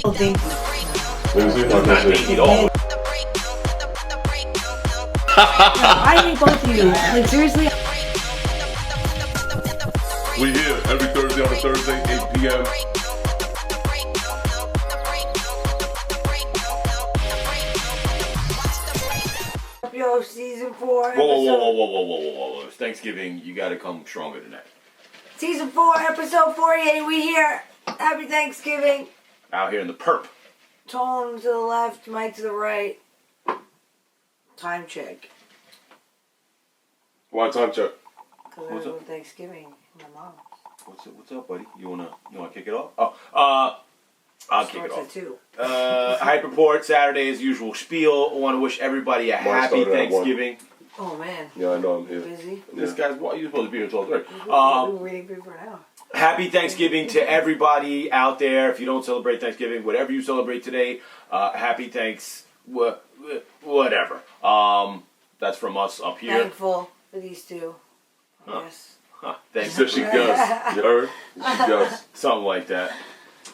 Thank you. I hate both of you. Like, seriously? We here every Thursday on a Thursday, 8 p.m. Yo, season 4. Whoa. It's Thanksgiving. You gotta come stronger than that. Season 4, episode 48. We here. Happy Thanksgiving. Out here in the perp. Tone to the left, Mike to the right. Time check. Why time check? Because I was with Thanksgiving. My mom. What's up, buddy? You wanna kick it off? I'll kick it off. Starts at 2. Hype report Saturday as usual. Spiel. I want to wish everybody a happy Thanksgiving. Oh man. Yeah, I know I'm here. Busy. This guy's you're supposed to be here until 12:30. We're waiting for an hour. Happy Thanksgiving to everybody out there. If you don't celebrate Thanksgiving, whatever you celebrate today, happy thanks. Whatever. That's from us up here. Thankful for these two. Yes. Thanks. So she does. You heard? She does. Something like that.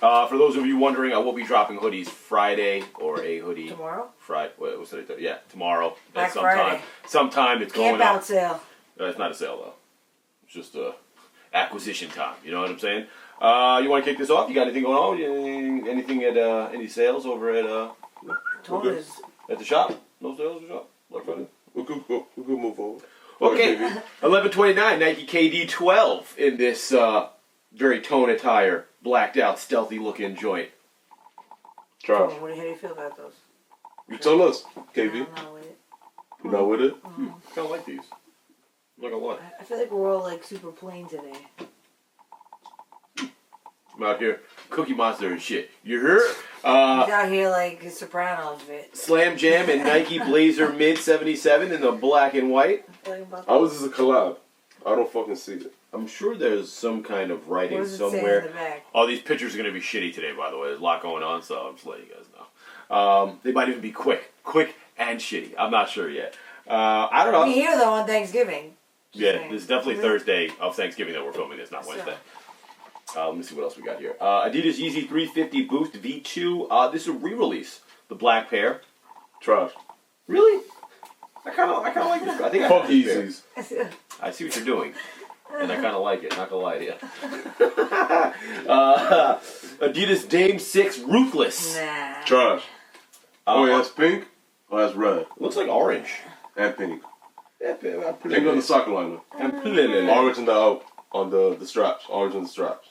For those of you wondering, I will be dropping hoodies Friday or a hoodie. Tomorrow? Friday. What's today? Yeah, tomorrow. Black Friday. Sometime it's going Camp out up. sale. It's not a sale though. It's just acquisition time. You know what I'm saying? You want to kick this off? You got anything going on? Anything at any sales over at at the shop? No sales at the shop. Black Friday. We could move forward. Okay. 11/29 Nike KD 12 in this very tone attire, blacked out, stealthy looking joint. Trash. How do you feel about those? You tell us, KB. I'm not with it. You not with it? Kind of like these. Not gonna lie. I feel like we're all like super plain today. I'm out here, Cookie Monster and shit. You heard? He's out here like his Sopranos fit. Slam Jam and Nike Blazer Mid 77 in the black and white. How is this a collab? I don't fucking see it. I'm sure there's some kind of What writing does it say somewhere. in the back? Oh, these pictures are going to be shitty today, by the way. There's a lot going on, so I'm just letting you guys know. They might even be quick and shitty. I'm not sure yet. I don't know. We here though on Thanksgiving. Yeah, this is definitely Thursday of Thanksgiving that we're filming this, not Wednesday. Let me see what else we got here. Adidas Yeezy 350 Boost V2. This is a re-release. The black pair. Trash. Really? I kind of like this. I think Fuck I like this pair. Yeezys. I see what you're doing, and I kind of like it. Not gonna lie to you. Adidas Dame 6 Ruthless. Nah. Trash. Oh, yeah, that's pink? Oh, that's red. Looks like orange. And pink. Yeah, Pink on the socket liner. and Orange on the straps. Orange on the straps.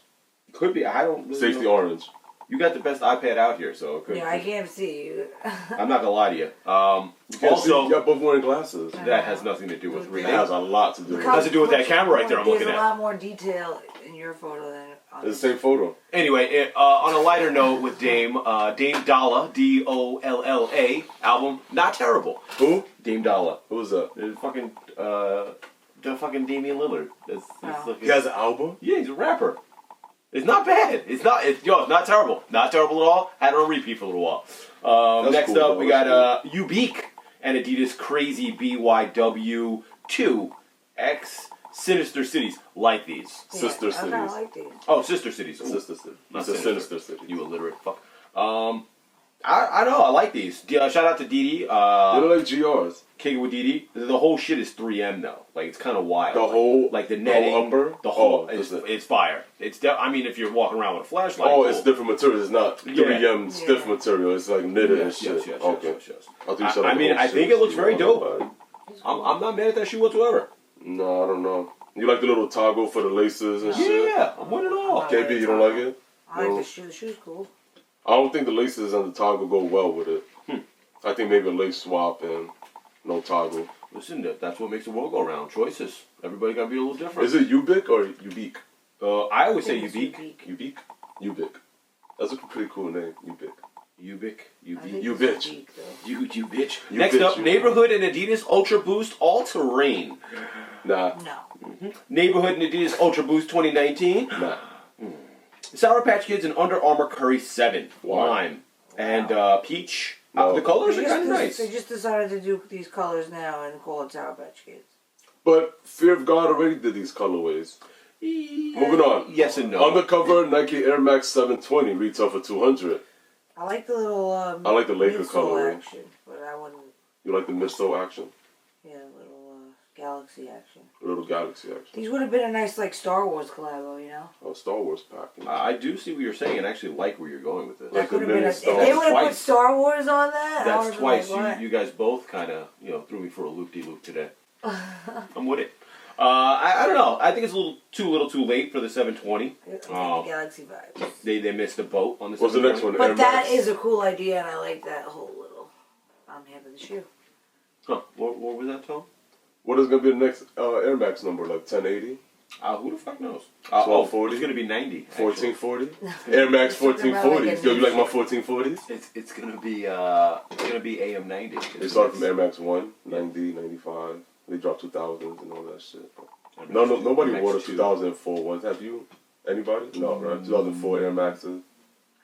Could be. I don't. Really Safety know. orange. You got the best iPad out here, so it could. Yeah, I can't see you. I'm not gonna lie to you. You Also, got both wearing glasses. that has nothing to do with It reading. has a lot to do with It has it. to do with that camera right there I'm looking There's a at. lot more detail in your photo than on It's the same photo. Anyway, on a lighter note with Dame, Dame Dolla, Dolla album, not terrible. Who? Dame Dolla. Who was that? The fucking Damian Lillard. He has an album? Yeah, he's a rapper. It's not bad. It's not terrible. Not terrible at all. Had it on repeat for a little while. Next cool, up, though. we got Ubiq and Adidas Crazy BYW 2X Sinister Cities. Like these. Sister I kind of Cities. like these. Oh, Sister Cities. Ooh. Sister City. Not It's a Sinister City. You illiterate fuck. I don't know. I like these. Shout out to Didi. They look like GRs. Kick it with Didi. The whole shit is 3M though. Like it's kind of wild. The whole, like the netting, upper? the whole. Oh, it's fire. It's. I mean, if you're walking around with a flashlight. Oh, cool. it's different material. It's not 3M stiff material. It's like knitted and shit. Yes. I mean, I think it looks very dope. I'm not mad at that shoe whatsoever. No, I don't know. You like the little toggle for the laces and shit? Yeah, I'm with it all. KB, you don't like it? I like the shoe. The shoe's cool. I don't think the laces and the toggle go well with it. I think maybe a lace swap and no toggle. Listen, that's what makes the world go round. Choices. Everybody got to be a little different. Is it Ubiq or Ubiq? I always say Ubiq. Ubiq? Ubiq. That's a pretty cool name. Ubiq. Ubiq. You bitch. You bitch. You Next bitch, up, you. Neighborhood and Adidas Ultra Boost All Terrain. Nah. No. Neighborhood and Adidas Ultra Boost 2019. Nah. Sour Patch Kids and Under Armour Curry 7. Wow. Lime. And peach. No. The colors are kind of nice. They just decided to do these colors now and call it Sour Patch Kids. But Fear of God already did these colorways. Moving on. Yes and no. Undercover Nike Air Max 720 retail for $200. I like the little. I like the Laker midsole colorway. action, but I wouldn't. You like the midsole action? Yeah, little galaxy action. A little galaxy action. These would have been a nice like Star Wars collabo, you know. Oh, Star Wars pack. I do see what you're saying and actually like where you're going with this. Like That could have the been. mini If Star they Wars. would have put Twice. Star Wars on that, I That's would've been twice. Like, what? You guys both kind of threw me for a loop-de-loop today. I'm with it. I don't know. I think it's a little too late for the 720. Galaxy vibes. They missed the boat on the. What's the next one? Air But that Max? is a cool idea, and I like that whole little half of the shoe. Huh? What was that, Tom? What is gonna be the next Air Max number? Like 1080, Who the fuck knows? 1240? It's gonna be 90. 1440, Air Max 1440s. Yo, you like my 1440s? It's gonna be AM90. They started from Air Max 1, 90, 95. They dropped 2000s and all that shit. No, nobody wore the 2004 ones. Have you? Anybody? No, right? 2004 Air Maxes.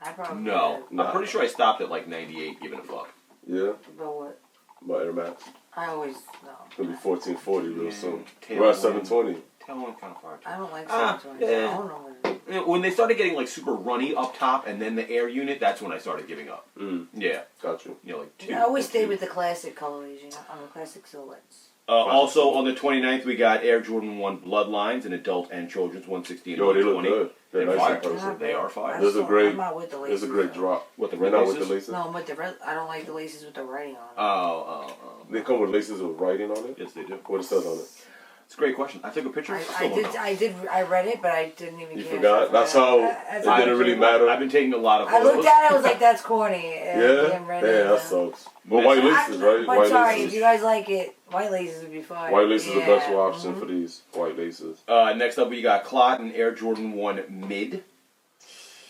I probably No, did. I'm pretty sure I stopped at like 98, giving a fuck. Yeah, But what? my Air Max. I always no. It's gonna be 1440 real Yeah. soon. Tail We're at end. 720. Tailwind kind of far. I don't like Ah, 720. yeah. I don't know what it is. When they started getting like super runny up top and then the air unit, that's when I started giving up. Yeah, Got you. like two. I always stay with the classic colorways, you know, on the classic silhouettes. Also on the 29th, we got Air Jordan 1 Bloodlines in adult and children's 160 and Yo, they look 120. good. They're They're nice fire. in person. Not They bad. are fire. I There's a still- great- I'm not with the There's laces. a great though. drop. What, the We're red not with laces? the laces. No, I'm with the red. I don't like the laces with the writing on it. Oh. They come with laces with writing on it. Yes, they do. What it says on it. It's a great question. I took a picture. I read it, but I didn't even You care. forgot? That's how That's it how didn't I really feel. matter. I've been taking a lot of I photos. looked at it, I was like, that's corny. Yeah? Damn, That sucks. But white laces, right? But White sorry, laces. if you guys like it, white laces would be fine. White laces is the best Yeah, option for these white laces. Next up, we got Clot and Air Jordan 1 Mid.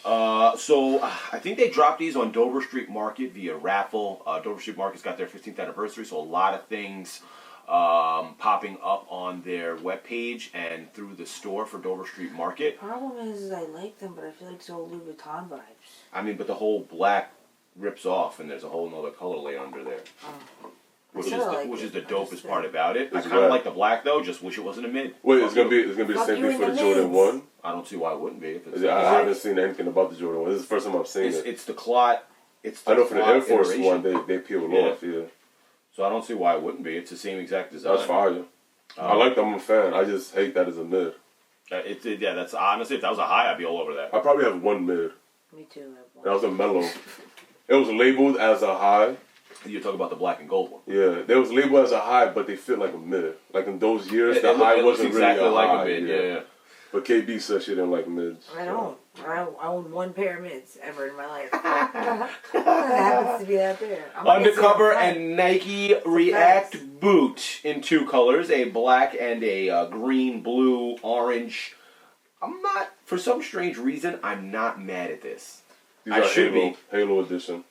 So I think they dropped these on Dover Street Market via raffle. Dover Street Market's got their 15th anniversary, so a lot of things popping up on their webpage and through the store for Dover Street Market. Problem is I like them, but I feel like it's all Louis Vuitton vibes. I mean, but the whole black rips off, and there's a whole nother color layer under there. Which is the dopest part about it. I It's kind of red. like the black though. Just wish it wasn't a mid. Wait, Fuck it's gonna you. be the Fuck same you thing for in the the Jordan mids. 1? I don't see why it wouldn't be. If it's, I haven't seen anything about the Jordan 1. This is the first time I've seen it. it's the Clot. It's the I know for the Clot Air Force iteration. One, they peeled Yeah. off, yeah. So I don't see why it wouldn't be. It's the same exact design. That's fire. I like them, I'm a fan. I just hate that as a mid. That's honestly, if that was a high, I'd be all over that. I probably have one mid. Me too. I have one. That was a mellow. It was labeled as a high. You're talking about the black and gold one. Yeah, they was labeled as a high, but they fit like a mid. Like in those years, It the high looks wasn't exactly really a like high. a mid. Yeah. But KB said she didn't like mids. I don't. I own one pair of mids ever in my life. It happens to be that pair. I'm gonna get Undercover some fun. and Nike React boot in two colors, a black and a green, blue, orange. I'm not, for some strange reason, I'm not mad at this. These I are should Halo edition.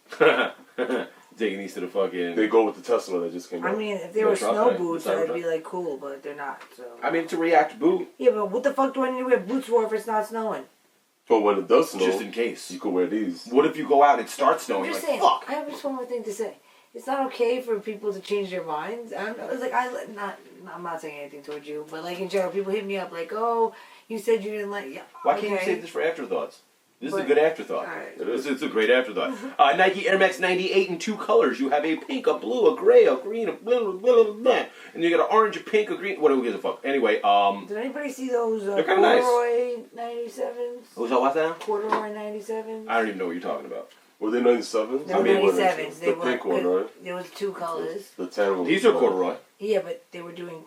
Taking these to the fucking... They go with the Tesla that just came out. I mean, if they No were trust, snow right? boots, Cyber I'd truck. be like, cool, but they're not. So. I mean, it's a React boot, Yeah, but what the fuck do I need to wear boots for if it's not snowing? But when it does snow, just in case. you could wear these. What if you go out and it starts I'm snowing? You're just like, saying. fuck. I have just one more thing to say. It's not okay for people to change their minds. I don't know. It's like I'm not saying anything towards you, but like in general, people hit me up like, "Oh, you said you didn't like." Yeah, Why can't you okay. save this for afterthoughts? This is a But- good afterthought. Alright. It is. It's a great afterthought. Nike Air Max 98 in two colors. You have a pink, a blue, a gray, a green, a blah, blah, blah, blah, blah. And you got an orange, a pink, a green. Whatever gives a fuck. Anyway, Did anybody see those They're kinda nice. corduroy 97s? what's that? What's that? Corduroy 97s. I don't even know what you're talking about. Were they 97s? They were I mean, 97s. They the were pink one, right? There was two colors. The tan one. These are corduroy. Yeah, but they were doing.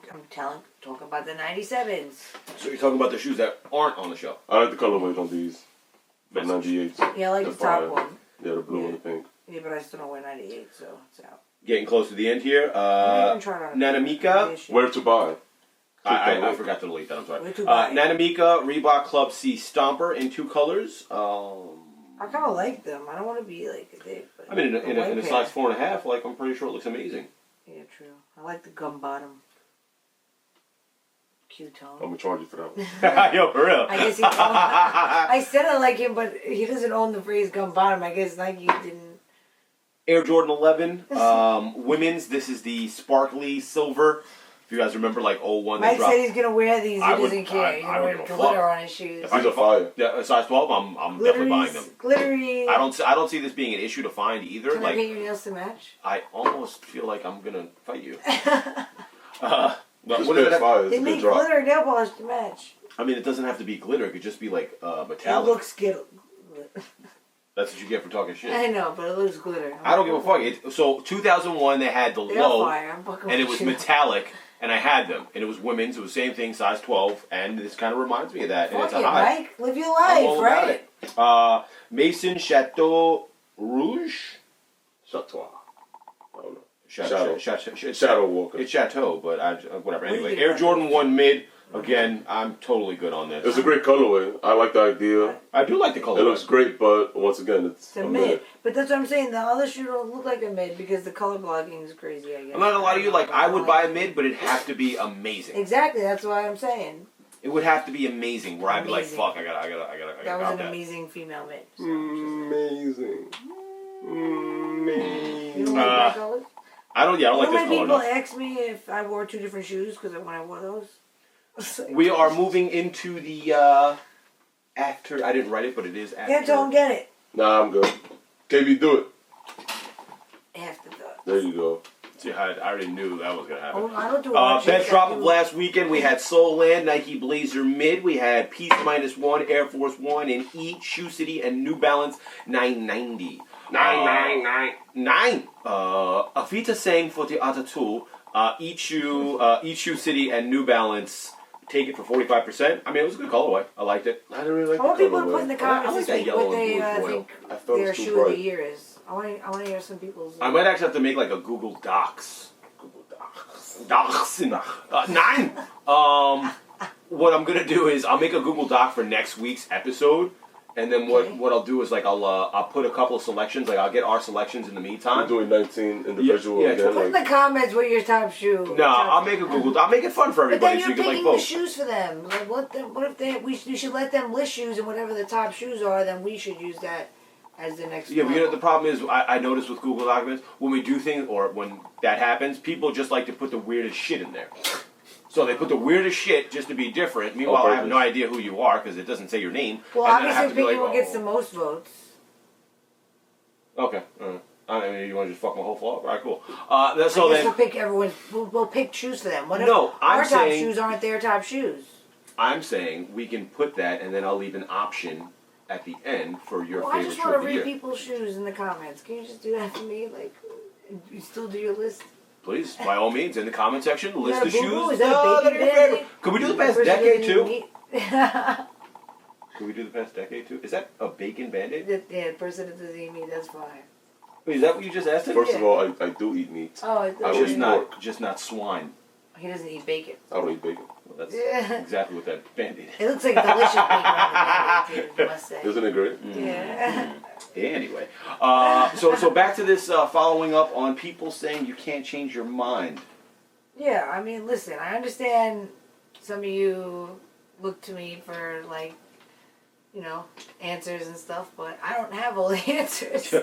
Talking about the 97s. So you're talking about the shoes that aren't on the shelf. I like the colorways on these. The Message. 98s. Yeah, I like They're the top fire. one. Yeah, the blue Yeah. and the pink. Yeah, but I still don't wear 98, so it's out. Getting close to the end here. I haven't tried on Nanamika. Where to buy? I forgot to delete that. I'm sorry. Where to buy? Nanamika Reebok Club C Stomper in two colors. I kind of like them. I don't want to be like a dick. But I mean, the in a white size pair. 4.5, like I'm pretty sure it looks amazing. Yeah, true. I like the gum bottom. Cute tone. I'm gonna charge you for that one. Yo, for real. I guess he. I said I like him, but he doesn't own the phrase gum bottom. I guess Nike didn't. Air Jordan 11, women's. This is the sparkly silver. If you guys remember, like 01, they Mike dropped. said he's gonna wear these. He I would- doesn't care. He's I gonna don't wear give a glitter fuck. on his shoes. If I These are can find- fire. Yeah, a size 12, I'm definitely buying them. Glittery. I don't see this being an issue to find either. Can I Like get your nails to match? I almost feel like I'm gonna fight you. But This what is pair's it? fire. They It's a make good drop. glitter nail polish to match. I mean, it doesn't have to be glitter. It could just be like It metallic. looks good. That's what you get for talking shit. I know, but it looks glitter. I don't give a fuck. So 2001, they had the They're low, fire. I'm fucking and it with was you. metallic, and I had them, and it was women's. It was the same thing, size 12, and this kind of reminds me of that. And Fuck it's a it, high. Mike. Live your I'm life, all about right? it. Mason Chateau Rouge. Chateau. I don't know. Shadow. Shadow Walker. It's Chateau, but whatever. do you Anyway, think Air about Jordan this? 1 mid. Again, I'm totally good on this. It's a great colorway. I like the idea. I do like the color. It looks great, but once again, it's It's a mid. But that's what I'm saying. The other shoe don't look like a mid because the color blocking is crazy, I guess. I'm not gonna lie to you. Like, I would buy a mid, but it'd have to be amazing. Exactly. That's why I'm saying. It would have to be amazing. Where I'd be like, Amazing. fuck, I gotta That was cop an that. amazing female mid. So, amazing. You Amazing. don't like that color? I don't like How this many color people enough. ask me if I wore two different shoes because when I wore those? It's like, We are moving into the after. I didn't write it, but it is after. yeah, don't get it. Nah, I'm good. KB, do it. After that. There you go. See, I already knew that was gonna happen. Oh, I don't do a Bench drop of last weekend, we had Soul Land, Nike Blazer Mid, we had Peace -1, Air Force One, and Eat, Shoe City, and New Balance 990. 999. Afita sang for the other two. Eat Shoe City, and New Balance. Take it for 45%. I mean, it was a good colorway. I liked it. I didn't really like I want the people to put in colorway. the comments I like this that week yellow what they and blue foil. think I thought it their was too shoe of the bright. year is. I want to hear some people's. I might actually have to make like a Google Docs. Docs and nine. What I'm gonna do is I'll make a Google Doc for next week's episode, and then Okay. what I'll do is like I'll put a couple of selections. Like I'll get our selections in the We're meantime. doing 19 individual Yeah, again. Put in the comments what your top shoe. No, I'll make a Google Doc. I'll make it fun for But then everybody, so you're you can like picking the vote. shoes for them. Like what if they? You should let them list shoes and whatever the top shoes are. Then we should use that as the next. Yeah, but you know level. the problem is I noticed with Google Documents when we do things or when that happens, people just like to put the weirdest shit in there. So they put the weirdest shit just to be different. Meanwhile, I have no idea who you are because it doesn't say your name. Well, and then I have obviously, to be picking like, what gets oh. the most votes. Okay. I mean, you want to just fuck my whole floor? All right, cool. So I guess then, we'll pick everyone. We'll pick shoes for them. What if No, I'm our top saying- shoes aren't their top shoes? I'm saying we can put that, and then I'll leave an option at the end for your Well, I favorite just shoe want of to the read year. people's shoes in the comments. Can you just do that for me? Like, you still do your list? Please, by all means, in the comment section, Is list that the a boo-boo? shoes Is that a that are bacon your band? favorite. Could we do the past Person decade doesn't too? even eat- Could we do the past decade too? Is that a bacon band-aid? Yeah, the person that doesn't eat meat, that's fine. Wait, is that what you just asked him? First of all, I do eat meat. Oh, I I don't Just eat not, pork. just not swine. he doesn't eat bacon. I don't eat bacon. Well, that's Yeah. exactly what that band-aid is. It looks like delicious bacon on the band, too, I must say. Isn't it great? Yeah. Anyway, so back to this following up on people saying you can't change your mind. Yeah, I mean, listen, I understand some of you look to me for, like, you know, answers and stuff, but I don't have all the answers.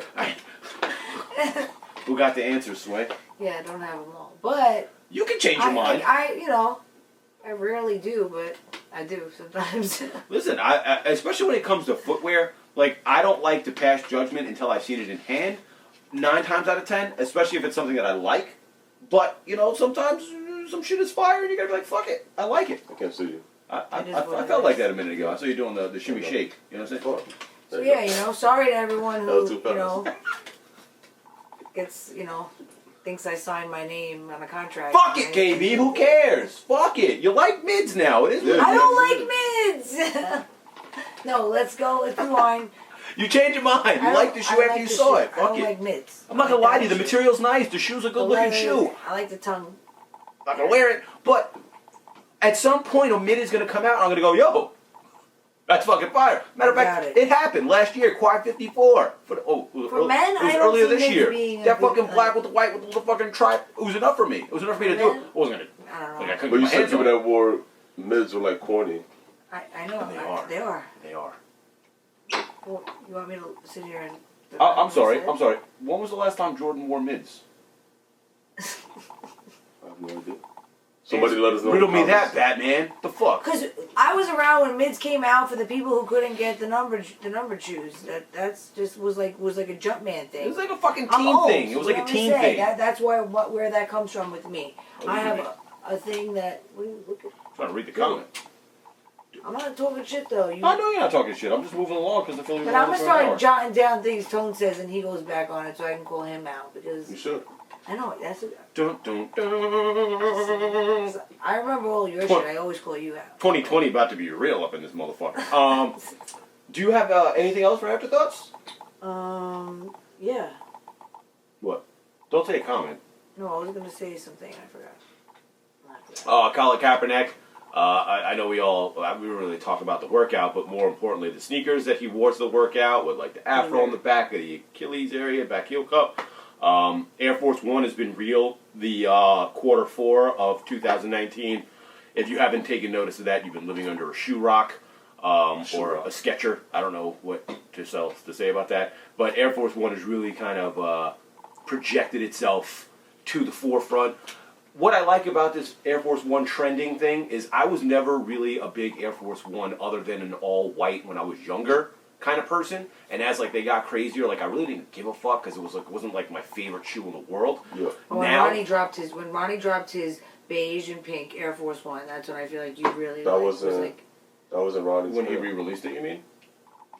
Who got the answer, Sway? Yeah, I don't have them all. But You can change your mind. you know, I rarely do, but I do sometimes. Listen, I especially when it comes to footwear, like I don't like to pass judgment until I've seen it in hand. 9 times out of 10, especially if it's something that I like. But you know, sometimes some shit is fire, and you gotta be like, "Fuck it, I like it." I can't see you. It is I what it felt is. like that a minute ago. I saw you doing the shimmy shake. You know what I'm saying? Fuck. So There you yeah, you know, sorry to everyone That was who, too fast. you know, gets, you know, thinks I signed my name on a contract. Fuck it, KB. Who cares? Fuck it. You like mids now. It is. What it I is. don't like mids. No, let's go. Let's rewind. You change your mind. You like the shoe after you saw it. I Fuck don't it. like mids. I'm not gonna lie to you. The material's nice. The shoe's a good looking shoe. I like the tongue. I'm not gonna wear it, but at some point a mid is gonna come out and I'm gonna go, yo, that's fucking fire. Matter of Got fact, it. it happened last year, Quad 54. For men, it I was don't earlier see this mids year. being a That good fucking thing. black with the white with the fucking tribe. It was enough for me. It was enough for me to do it. Men? I wasn't gonna. I don't Like, know. I couldn't But get you my said hands people on it. that wore mids were like corny. I know. They are. They are. They are. Well, you want me to sit here and... I'm sorry. I'm sorry. When was the last time Jordan wore mids? I have no idea. Somebody let us know. Riddle me that, Batman. The fuck? Because I was around when mids came out for the people who couldn't get the numbered shoes. That's just was like a Jumpman thing. It was like a fucking I'm team old, thing. It was like a team say. thing. That's where that comes from with me. I have a thing that. Trying to read the comment. I'm not talking shit though. I know you're not talking shit. I'm just moving along because the Phillies. But I'm gonna start jotting down things Tone says and he goes back on it so I can call him out because. You should. I know that's. Dun, dun, dun. I remember all your shit. I always call you out. 2020 about to be real up in this motherfucker. Do you have anything else for afterthoughts? Yeah. What? Don't say a comment. No, I was gonna say something. I forgot. Colin Kaepernick. I know we didn't really talk about the workout, but more importantly, the sneakers that he wore to the workout with like the afro on the back of the Achilles area, back heel cup. Air Force One has been real the Q4 of 2019. If you haven't taken notice of that, you've been living under a shoe rock or a Sketcher. I don't know what to say about that. But Air Force One has really kind of projected itself to the forefront. What I like about this Air Force One trending thing is I was never really a big Air Force One other than an all white when I was younger kind of person, and as like they got crazier, like I really didn't give a fuck because it wasn't like my favorite shoe in the world. Yeah. When Ronnie dropped his beige and pink Air Force One, that's when I feel like you really that wasn't Ronnie's when he re-released it. You mean?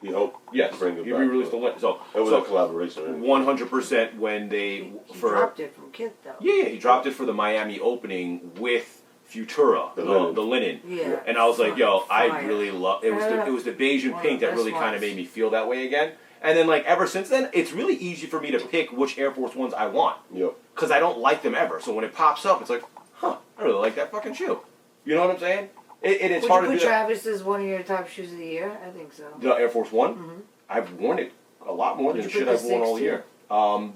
He helped. Yes, bring it he back. re-released the link. So it was a collaboration. 100% when they he dropped it from Kith though. Yeah, he dropped it for the Miami opening with Futura, the linen. Yeah. And I was like, yo, Fire. I really love it. Was the beige and pink that really kind of made me feel that way again. And then like ever since then, it's really easy for me to pick which Air Force Ones I want. Yep. Because I don't like them ever. So when it pops up, it's like, huh, I really like that fucking shoe. You know what I'm saying? It's Would hard you to put do. Travis as one of your top shoes of the year? I think so. The Air Force One? Mm-hmm. I've worn it a lot more than Would you shit put I've the worn 6 all too? year.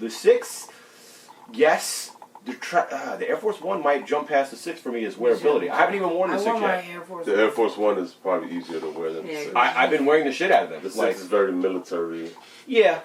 The 6, yes. The Air Force One might jump past the 6 for me as wearability. I haven't even worn the 6 wore my yet. Air Force The Air Force One is probably easier to wear than the 6. I've been wearing the shit out of them. The 6 is very military. Yeah.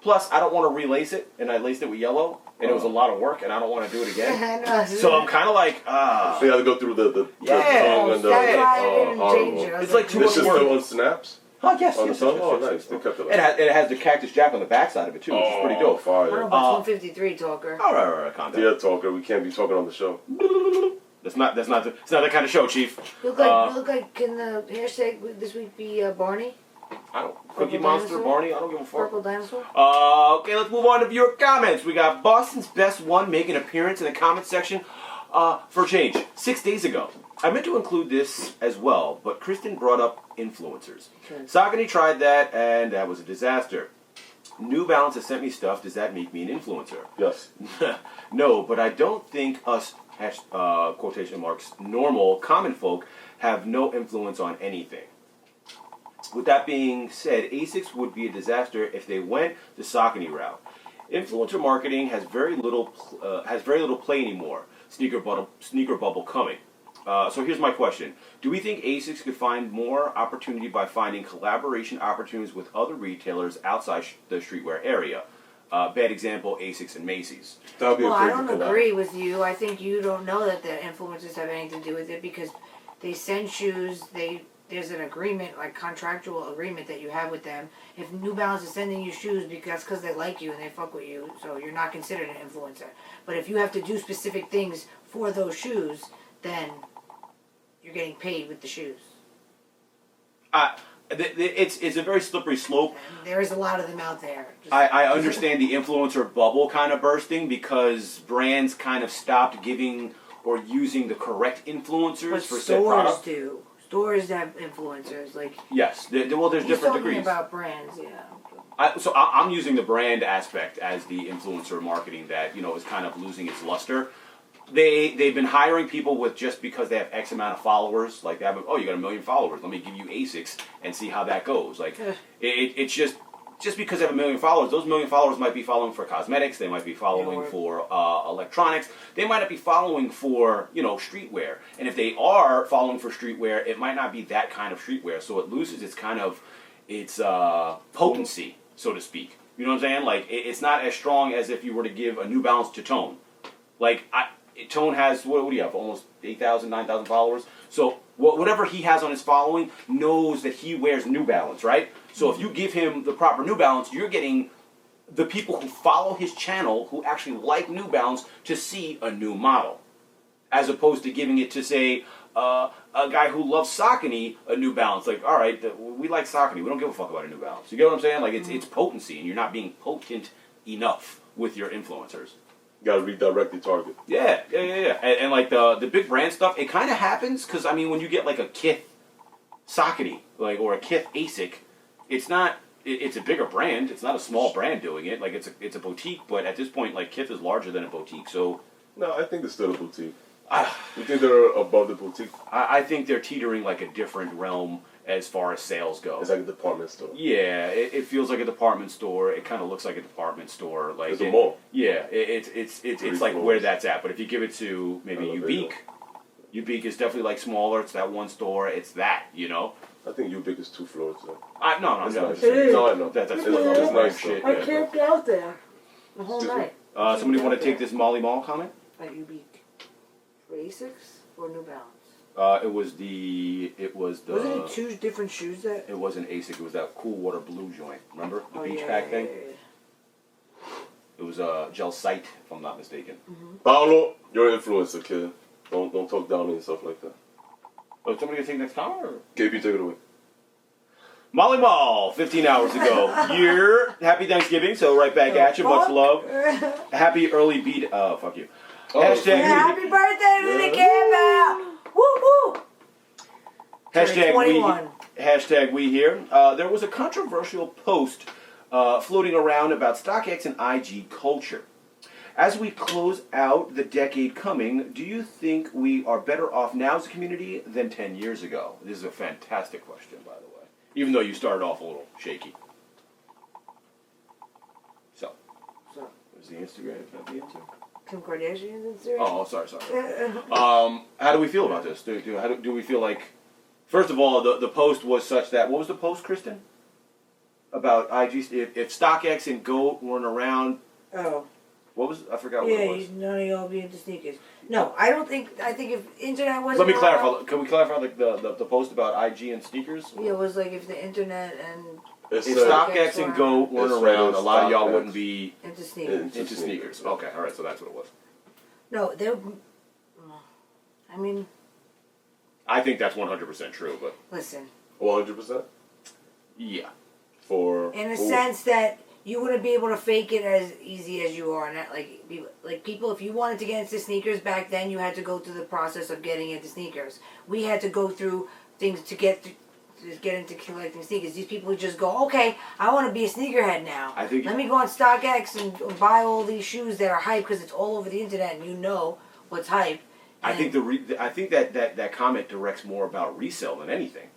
Plus, I don't want to relace it, and I laced it with yellow, and it was a lot of work, and I don't want to do it again. So I'm kind of like, So you have to go through the tongue and the armor. It's like too This much is work. still on snaps? Oh, yes. On yes, the tongue? yes, Oh, yes, nice. yes. They kept it like And it has the Cactus Jack on the backside of it, too, which is pretty dope. Fire. I don't know, but 153 talker. All right, calm down. Dear talker, we can't be talking on the show. It's not that kind of show, Chief. You look like, can the hashtag this week be Barney? I don't. Purple Cookie Monster, dinosaur? Barney, I don't give a fuck. Purple dinosaur? Okay, let's move on to viewer comments. We got Boston's Best One making an appearance in the comment section for change 6 days ago. I meant to include this as well, but Kristen brought up influencers. Saucony tried that, and that was a disaster. New Balance has sent me stuff. Does that make me an influencer? Yes. No, but I don't think us, quotation marks, normal, common folk have no influence on anything. With that being said, ASICS would be a disaster if they went the Saucony route. Influencer marketing has very little play anymore. Sneaker bubble coming. So here's my question. Do we think ASICS could find more opportunity by finding collaboration opportunities with other retailers outside the streetwear area? Bad example, ASICS and Macy's. That'll be a I crazy don't collab. agree with you. I think you don't know that the influencers have anything to do with it because they send shoes, there's an agreement, like contractual agreement that you have with them. If New Balance is sending you shoes because they like you and they fuck with you, so you're not considered an influencer. But if you have to do specific things for those shoes, then you're getting paid with the shoes. It's a very slippery slope. And there is a lot of them out there. I understand the influencer bubble kind of bursting because brands kind of stopped giving or using the correct influencers but for said product. stores do. Stores have influencers. Like Yes, there's different he's talking degrees. about brands, yeah. I'm using the brand aspect as the influencer marketing that is kind of losing its luster. They've been hiring people with just because they have X amount of followers. Like they have, you got 1 million followers. Let me give you ASICS and see how that goes. Like it's just because they have 1 million followers. Those 1 million followers might be following for cosmetics. They might be following for electronics. They might not be following for streetwear. And if they are following for streetwear, it might not be that kind of streetwear. So it loses its kind of its potency, so to speak. You know what I'm saying? Like it's not as strong as if you were to give a New Balance to Tone. Like Tone has, what do you have, almost 8,000, 9,000 followers? So whatever he has on his following knows that he wears New Balance, right? So if you give him the proper New Balance, you're getting the people who follow his channel, who actually like New Balance, to see a new model. As opposed to giving it to, say, a guy who loves Saucony a New Balance. Like, all right, we like Saucony. We don't give a fuck about a New Balance. You get what I'm saying? Like, it's potency, and you're not being potent enough with your influencers. You gotta redirect your target. Yeah. And like the big brand stuff, it kind of happens because, I mean, when you get like a Kith Saucony, like, or a Kith ASIC, it's not, it's a bigger brand. It's not a small brand doing it. Like, it's a boutique, but at this point, like, Kith is larger than a boutique, so. No, I think it's still a boutique. You think they're above the boutique? I think they're teetering like a different realm as far as sales go. It's like a department store. Yeah, it feels like a department store. It kind of looks like a department store. Like it's a mall. Yeah, it's like floors. where that's at. But if you give it to maybe Ubiq, Ubiq is definitely like smaller. It's that one store. It's that, you know. I think Ubiq is 2 floors. So. No. Nice. No, I know. That's It's nice. shit. I camped out there the whole night. Somebody want to take this Molly Mall comment? At Ubiq. For Asics or New Balance? It was the. Wasn't it 2 different shoes that? It wasn't ASIC. It was that Cool Water Blue joint. Remember the beach yeah, pack thing? Yeah. It was Gel Sight, if I'm not mistaken. Paolo, you're an influencer, kid. Don't talk down on yourself like that. Oh, somebody gonna take next comment? Or? KB, take it away. Molly Mall, 15 hours ago. Happy Thanksgiving, so right back at you. Much love. Happy early beat. Fuck you. Hashtag. Happy birthday to the camp! Woo woo! Hashtag we here. There was a controversial post floating around about StockX and IG culture. As we close out the decade coming, do you think we are better off now as a community than 10 years ago? This is a fantastic question, by the way. Even though you started off a little shaky. So, where's the Instagram? Is that the answer? Kim Kardashian's Instagram? Oh, sorry. How do we feel about this? Do we feel like... First of all, the post was such that... What was the post, Kristen? About IG... If StockX and GOAT weren't around... Oh. What was... I forgot what it was. Yeah, none of y'all be into sneakers. No, I don't think... I think if internet wasn't Let me around, clarify. Can we clarify the post about IG and sneakers? Yeah, it was like if the internet and... If StockX and GOAT weren't around, a lot of y'all wouldn't be... Into sneakers. Into sneakers. Okay, alright, so that's what it was. No, they're... I mean... I think that's 100% true, but... Listen. 100%? Yeah. In a sense that you wouldn't be able to fake it as easy as you are. Not like people, if you wanted to get into sneakers back then, you had to go through the process of getting into sneakers. We had to go through things to get into collecting sneakers. These people would just go, okay, I want to be a sneakerhead now. Let me go on StockX and buy all these shoes that are hype because it's all over the internet and you know what's hype. I think that comment directs more about resale than anything.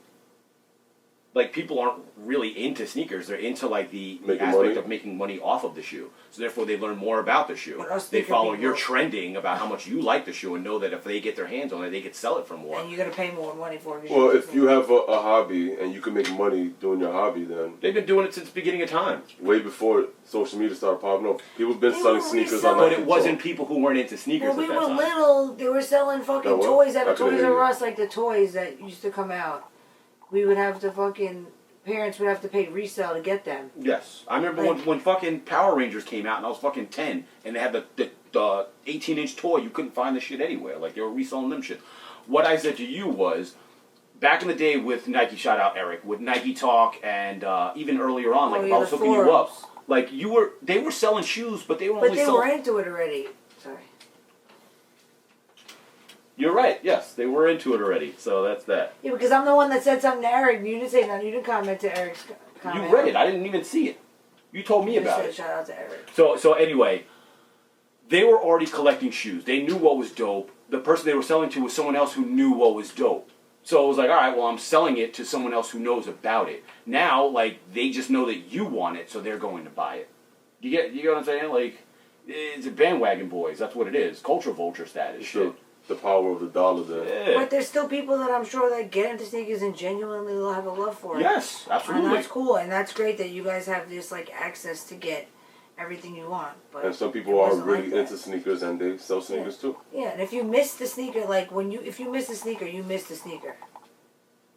Like, people aren't really into sneakers. They're into, like, the aspect of making money off of the shoe. So, therefore, they learn more about the shoe. They follow your trending about how much you like the shoe and know that if they get their hands on it, they could sell it for more. And you're going to pay more money for it. Well, if you have a hobby and you can make money doing your hobby, then... They've been doing it since the beginning of time. Way before social media started popping up. People have been selling sneakers on But it wasn't people who weren't into sneakers when at that we were time. little, they were selling fucking toys at Toys R Us, like the toys that used to come out. We would have to parents would have to pay resale to get them. Yes. I remember when fucking Power Rangers came out and I was fucking 10 and they had the 18-inch toy. You couldn't find the shit anywhere. Like, they were reselling them shit. What I said to you was, back in the day with Nike, shout out Eric, with Nike Talk and even earlier on, like, if I was hooking you up, like, they were selling shoes, but they were only selling... But they were into it already. Sorry. You're right, yes. They were into it already, so that's that. Yeah, because I'm the one that said something to Eric. You didn't say nothing. You didn't comment to Eric's comment. You read it. I didn't even see it. You told me about it. Shout out to Eric. So anyway, they were already collecting shoes. They knew what was dope. The person they were selling to was someone else who knew what was dope. So it was like, all right, well, I'm selling it to someone else who knows about it. Now, like, they just know that you want it, so they're going to buy it. You get what I'm saying? Like, it's a bandwagon boys. That's what it is. Culture vulture status. Shit. The power of the dollar there. Yeah. But there's still people that I'm sure that get into sneakers and genuinely will have a love for it. Yes, absolutely. And that's cool, and that's great that you guys have this like access to get everything you want. But And some it people are wasn't really like that. into sneakers and they sell sneakers too. Yeah, and if you miss the sneaker, like if you miss the sneaker, you miss the sneaker.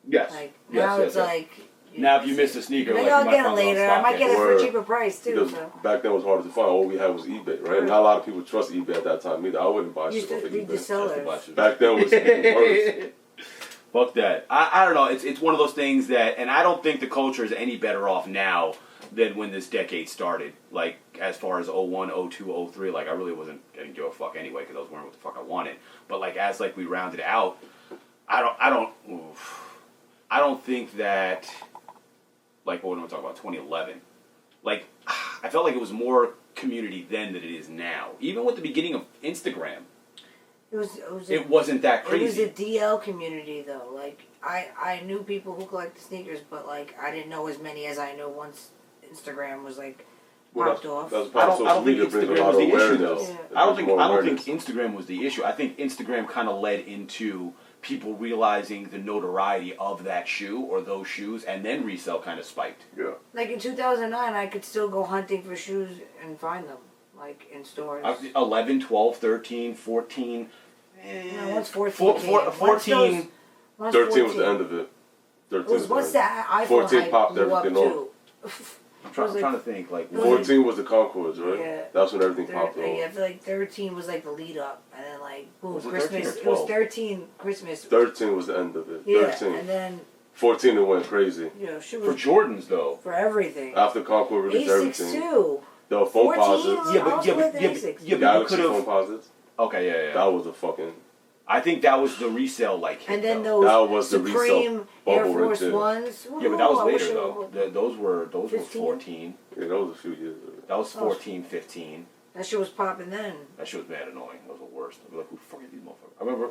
Yes. Like Yes, now yes, it's yes. like. Now, if you miss a sneaker, Maybe like, I'll you might get it find it on later. I might get it for a Word. cheaper price too. Because So. back then it was harder to find. All we had was eBay, right? Not a lot of people trust eBay at that time either. I wouldn't buy You shit used off to of read the eBay. That's sellers. the black shit. Back then was even worse. Fuck that. I don't know. It's one of those things that, and I don't think the culture is any better off now than when this decade started. Like, as far as 01, 02, 03, like, I really didn't give a fuck anyway because I was wearing what the fuck I wanted. But, like, as, like, we rounded out, I don't think that, like, what am I talking about, 2011? Like, I felt like it was more community then than it is now. Even with the beginning of Instagram, it wasn't that crazy. It was a DL community though. Like I knew people who collected sneakers, but like I didn't know as many as I know once Instagram was like popped off. That's I social don't think media brings a Instagram lot was of the issue, awareness. though. It I don't brings more think awareness. Instagram was the issue. I think Instagram kind of led into people realizing the notoriety of that shoe or those shoes, and then resale kind of spiked. Yeah. Like in 2009, I could still go hunting for shoes and find them, like in stores. 11, 12, 13, 14. No, once 14 came. Once 14. once 13 was the end of it. 13 It was once that iPhone 14 hype popped blew up everything too. I'm trying to think. Like, 14 was the Concords, right? Yeah. That's when everything popped off. Yeah, I feel like 13 was like the lead up, and then like boom, Was it Christmas. 13 or It was 12? 13 Christmas. 13 was the end of it. Yeah, 13. and then 14 it went crazy. she for was Jordans, though. for everything. After Concord released A6 everything. too. The phone 14? posits. Yeah, I but was yeah, with but the yeah, Asics. but you Galaxy could phone have. posits. Okay, yeah. That was a fucking. I think that was the resale like hit. And then though. those That was the resale Supreme Air bubble right Force there. Ones. Yeah, but that was Ooh, I wish later I though. would- Those were 15? 14. Yeah, that was a few years ago. That was 14, 15. That shit was popping then. That shit was mad annoying. That was the worst. I'd be like, who the fuck are these motherfuckers? I remember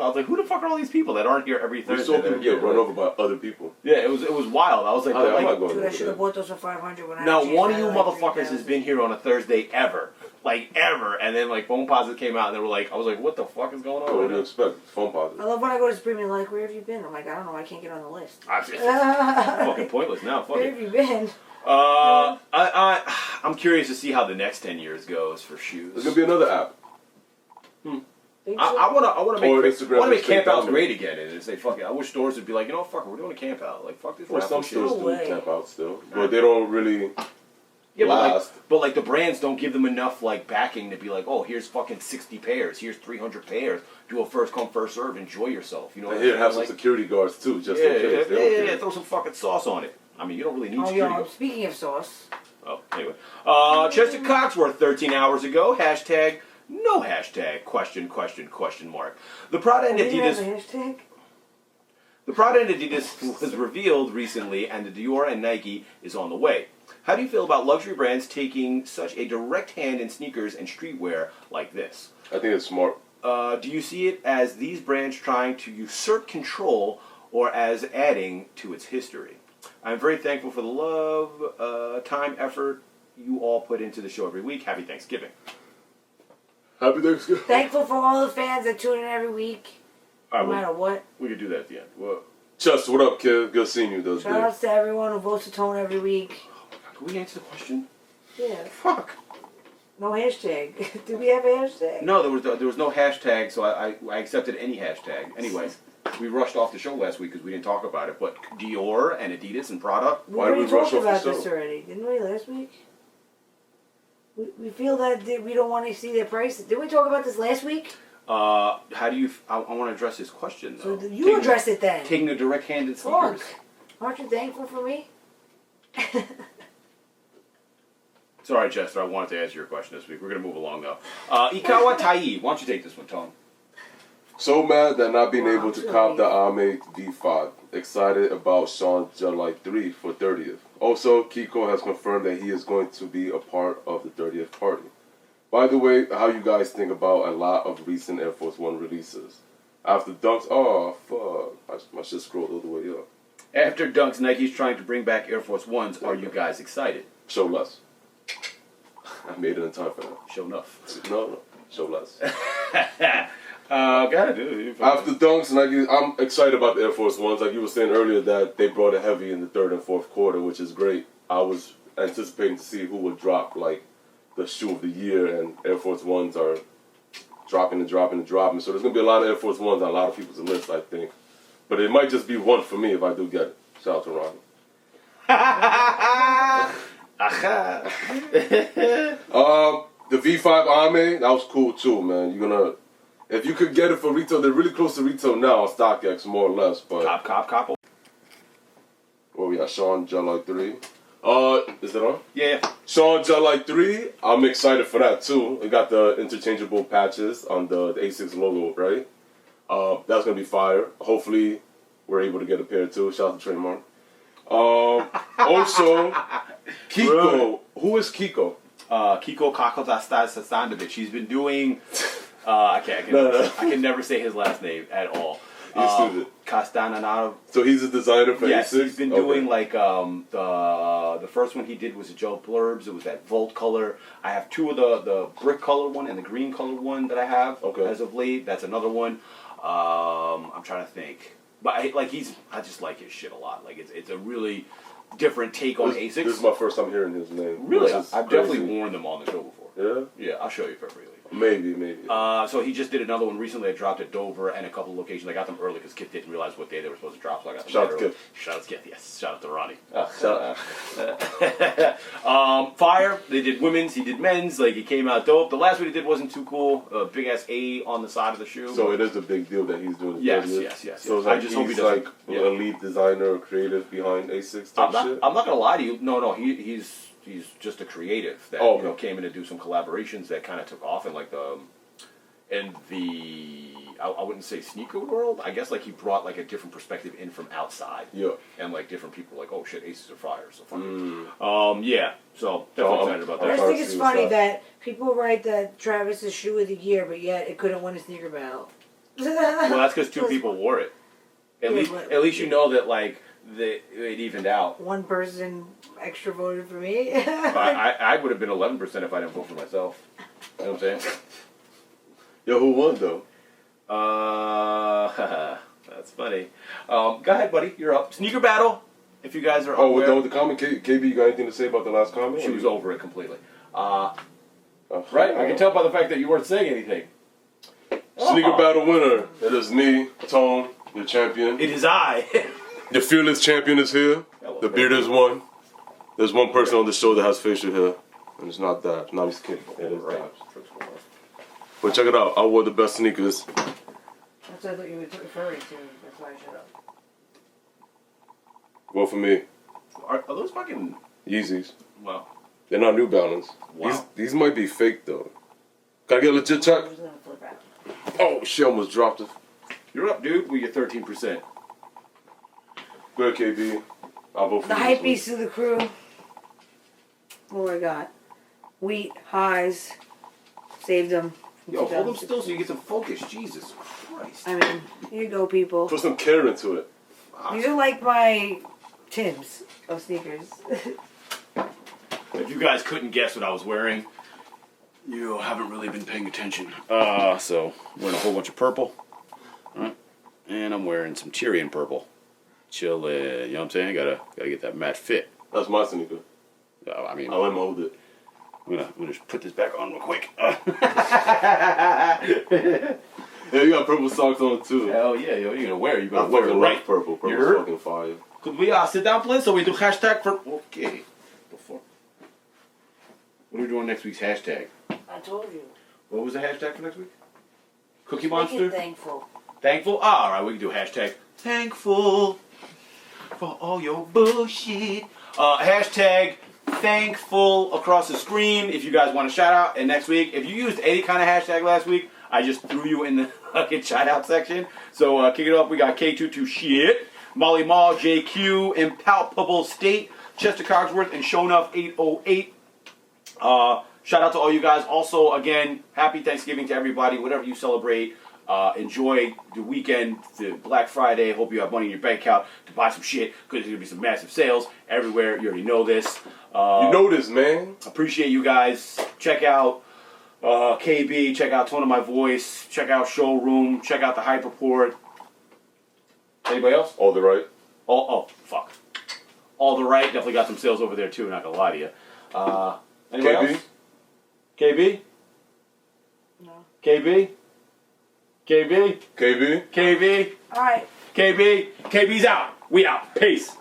I was like, who the fuck are all these people that aren't here every We Thursday? saw people get run over by other people. Yeah, it was wild. I was like, I'm like not going Dude, I over should have there. bought those for 500 when I now had a one of chance. you I had, like, motherfuckers has 3,000. been here on a Thursday ever. Like ever. And then like phone posits came out and they were like, I was like, what the fuck is going on? What do you expect? Phone posits. I love when I go to Supreme and like, where have you been? I'm like, I don't know, I can't get on the list. It's fucking pointless now. Fuck Where it. have you been? I'm curious to see how the next 10 years goes for shoes. There's gonna be another app. Think so? I want to Or make Instagram make is camp outs dominant. great again and say fuck it. I wish stores would be like, you know, fuck it, we're doing a camp out. Like fuck this. Well, raffle some shit. stores No do way. camp out still, but they don't really. Yeah, last. but like the brands don't give them enough like backing to be like, oh, here's fucking 60 pairs, here's 300 pairs. Do a first come first serve, enjoy yourself. You know. And what here, I'm have saying? some security guards too, just Yeah, in case. They don't care. throw some fucking sauce on it. I mean, you don't really need Oh, security yo, guards. speaking of sauce. Oh, anyway. Chester Cogsworth, 13 hours ago. Hashtag, no hashtag, question mark. The Prada and We didn't have a Adidas, hashtag? the Prada and Adidas was revealed recently, and the Dior and Nike is on the way. How do you feel about luxury brands taking such a direct hand in sneakers and streetwear like this? I think it's smart. Do you see it as these brands trying to usurp control or as adding to its history? I'm very thankful for the love, time, effort you all put into the show every week. Happy Thanksgiving. Happy Thanksgiving. Thankful for all the fans that tune in every week, All no right, matter what. we could do that at the end. Well, Chester, what up, kid? Good seeing you those Shout days. outs to everyone who votes to tone every week. can we answer the question? Yeah. Fuck. No hashtag. Do we have a hashtag? No, there was no hashtag, so I accepted any hashtag. Anyway, we rushed off the show last week because we didn't talk about it. But Dior and Adidas and Prada. We Why did already we rush talked off the about show? this already, didn't we, last week? We feel that we don't want to see their prices. Did we talk about this last week? How do you? I want to address this question though. So you address it then. Taking a direct hand in Fuck. sneakers. Aren't you thankful for me? It's all right, Chester. I wanted to answer your question this week. We're going to move along, though. Ikawa Tai, why don't you take this one, Tom? So mad that not being Wow, able to I'm cop the sorry. Armour V5. Excited about Sean July 3 for 30th. Also, Kiko has confirmed that he is going to be a part of the 30th party. By the way, how you guys think about a lot of recent Air Force One releases? After Dunks, oh fuck, my shit scrolled all the way up. After Dunks, Nike's trying to bring back Air Force Ones. Are you guys excited? Show less. I made it in time for that. Show enough. No, show less. Gotta do it. After Dunks, Nike, I'm excited about the Air Force Ones. Like you were saying earlier, that they brought it heavy in the third and fourth quarter, which is great. I was anticipating to see who would drop like the shoe of the year, and Air Force Ones are dropping and dropping and dropping. So there's gonna be a lot of Air Force Ones on a lot of people's list, I think. But it might just be one for me if I do get it. Shout out to Ronnie. The V5 Armour, that was cool too, man. If you could get it for retail, they're really close to retail now on StockX, more or less. But Cop. where we at? Sean Jelly 3. Is it on? Yeah. Sean Jelly 3, I'm excited for that too. It got the interchangeable patches on the A6 logo, right? That's gonna be fire. Hopefully, we're able to get a pair too. Shout out to Trademark. Also, Kiko. Who is Kiko? Kiko Sasandovic. He's been doing. I can never say his last name at all. Castananaro. So he's a designer for yes, A6? He's been doing like the first one he did was a Joe Blurbs. It was that Volt color. I have two of the brick color one and the green color one that I have as of late. That's another one. I'm trying to think, but I just like his shit a lot. Like it's a really different take on A6. This is my first time hearing his name. Really, I've definitely worn them on the show before. Yeah? Yeah, I'll show you perfectly. Maybe. So he just did another one recently. I dropped at Dover and a couple of locations. I got them early because Kit didn't realize what day they were supposed to drop, so I got them Shout out to early. Kit. Shout out to Kit, yes. Shout out to Ronnie. Shout Fire, they did women's, he did men's. Like, it came out dope. The last one he did wasn't too cool. A big-ass A on the side of the shoe. So it is a big deal that he's doing the Yes. So it's I like just hope he he's doesn't. like a lead designer or creative behind A6 type shit? I'm not going to lie to you. No, he's just a creative that came in to do some collaborations that kind of took off in like I wouldn't say sneaker world. I guess like he brought like a different perspective in from outside. Yeah. And like different people were like, oh shit, Aces are fire. So fucking. Yeah. So definitely excited about I that. just think it's funny that people write that Travis's shoe of the year, but yet it couldn't win a sneaker battle. Well, that's because two people wore it. At least you know that like it evened out. One person extra voted for me. I would have been 11% if I didn't vote for myself. You know what I'm saying? Yo, who won though? That's funny. Go ahead, buddy. You're up. Sneaker battle. If you guys are we're aware. done with the comment. KB, you got anything to say about the last comment? She was over it completely. Right? I can tell by the fact that you weren't saying anything. Sneaker battle winner. It is me, Tone, your champion. It is I. The fearless champion is here. The beard is one. There's one person on the show that has facial hair, and it's not that. No, he's kidding. It is that. But check it out. I wore the best sneakers. That's what I thought you were referring to. That's why I shut up. Well, for me, Are those fucking Yeezys. Wow. They're not New Balance. Wow. These might be fake though. Can I get a legit check? I'm just gonna flip out. Oh shit! Almost dropped it. You're up, dude. We get 13%. Good KB. I'll vote for The you hype this beast of the crew. What do I got? Wheat, highs. Saved them. Yo, hold them still so you get some focus. Jesus Christ. I mean, here you go, people. week. Put some care into it. These are like my Timbs of sneakers. If you guys couldn't guess what I was wearing, you haven't really been paying attention. So I'm wearing a whole bunch of purple. Alright. And I'm wearing some Tyrian purple. Chillin', you know what I'm saying? Gotta get that matte fit. That's my sneaker. I mean, I'll let him hold it. I'm gonna just put this back on real quick. Yeah, you got purple socks on too. Hell yeah, yo, you're gonna wear it. You I gotta wear it fucking right. love purple. You Purple's heard? fucking fire. Could we sit down, please? So we do hashtag for. Okay. Before. What are we doing next week's hashtag? I told you. What was the hashtag for next week? Cookie Make Monster? it thankful. Thankful? Alright, we can do hashtag thankful for all your bullshit. Hashtag thankful across the screen if you guys want a shout out. And next week, if you used any kind of hashtag last week, I just threw you in the fucking shout out section. So kick it off. We got K22 Shit, Molly Mall, JQ, Impalpable State, Chester Cogsworth, and Shonuff 808. Shout out to all you guys. Also, again, happy Thanksgiving to everybody. Whatever you celebrate, enjoy the weekend, the Black Friday. Hope you have money in your bank account to buy some shit because there's going to be some massive sales everywhere. You already know this. You know this, man. Appreciate you guys. Check out KB. Check out Tone of My Voice. Check out Showroom. Check out the Hype Report. Anybody else? All the right. Oh, fuck. All the right. Definitely got some sales over there too. Not going to lie to you. Anybody KB? else? KB? No. KB? KB? KB? KB? All right. KB? KB's out. We out. Peace.